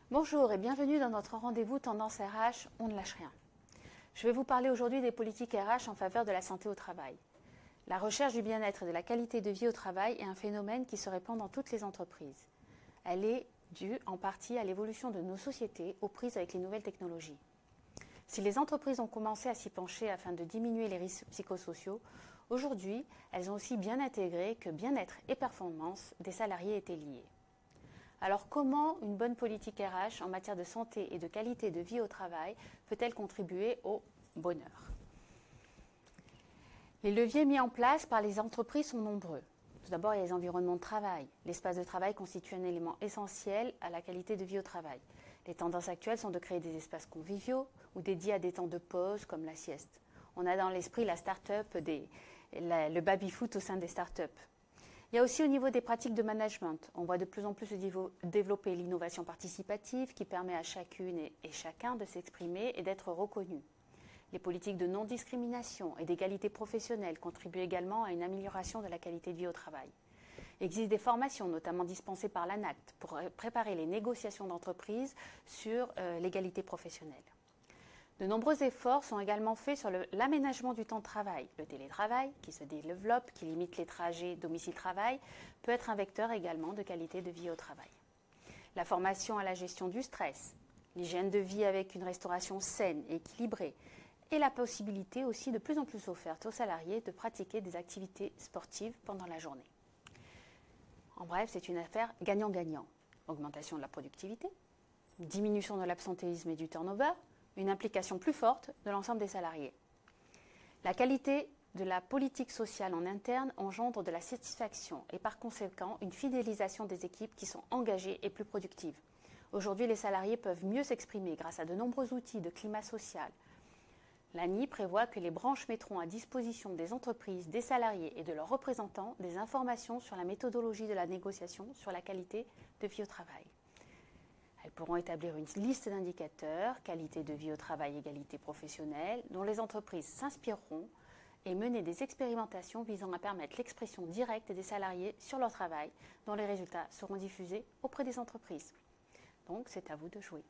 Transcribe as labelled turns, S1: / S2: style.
S1: Bonjour et bienvenue dans notre rendez-vous Tendance RH, on ne lâche rien. Je vais vous parler aujourd'hui des politiques RH en faveur de la santé au travail. La recherche du bien-être et de la qualité de vie au travail est un phénomène qui se répand dans toutes les entreprises. Elle est due en partie à l'évolution de nos sociétés aux prises avec les nouvelles technologies. Si les entreprises ont commencé à s'y pencher afin de diminuer les risques psychosociaux, aujourd'hui, elles ont aussi bien intégré que bien-être et performance des salariés étaient liés. Alors comment une bonne politique RH en matière de santé et de qualité de vie au travail peut-elle contribuer au bonheur? Les leviers mis en place par les entreprises sont nombreux. Tout d'abord, il y a les environnements de travail. L'espace de travail constitue un élément essentiel à la qualité de vie au travail. Les tendances actuelles sont de créer des espaces conviviaux ou dédiés à des temps de pause comme la sieste. On a dans l'esprit la start-up, le baby-foot au sein des start-up. Il y a aussi au niveau des pratiques de management, on voit de plus en plus se développer l'innovation participative qui permet à chacune et chacun de s'exprimer et d'être reconnu. Les politiques de non-discrimination et d'égalité professionnelle contribuent également à une amélioration de la qualité de vie au travail. Il existe des formations, notamment dispensées par l'ANACT, pour préparer les négociations d'entreprise sur l'égalité professionnelle. De nombreux efforts sont également faits sur l'aménagement du temps de travail. Le télétravail, qui se développe, qui limite les trajets domicile-travail, peut être un vecteur également de qualité de vie au travail. La formation à la gestion du stress, l'hygiène de vie avec une restauration saine et équilibrée, et la possibilité aussi de plus en plus offerte aux salariés de pratiquer des activités sportives pendant la journée. En bref, c'est une affaire gagnant-gagnant. Augmentation de la productivité, diminution de l'absentéisme et du turnover, une implication plus forte de l'ensemble des salariés. La qualité de la politique sociale en interne engendre de la satisfaction et par conséquent une fidélisation des équipes qui sont engagées et plus productives. Aujourd'hui, les salariés peuvent mieux s'exprimer grâce à de nombreux outils de climat social. L'ANI prévoit que les branches mettront à disposition des entreprises, des salariés et de leurs représentants des informations sur la méthodologie de la négociation sur la qualité de vie au travail. Elles pourront établir une liste d'indicateurs, qualité de vie au travail, égalité professionnelle, dont les entreprises s'inspireront et mener des expérimentations visant à permettre l'expression directe des salariés sur leur travail, dont les résultats seront diffusés auprès des entreprises. Donc, c'est à vous de jouer.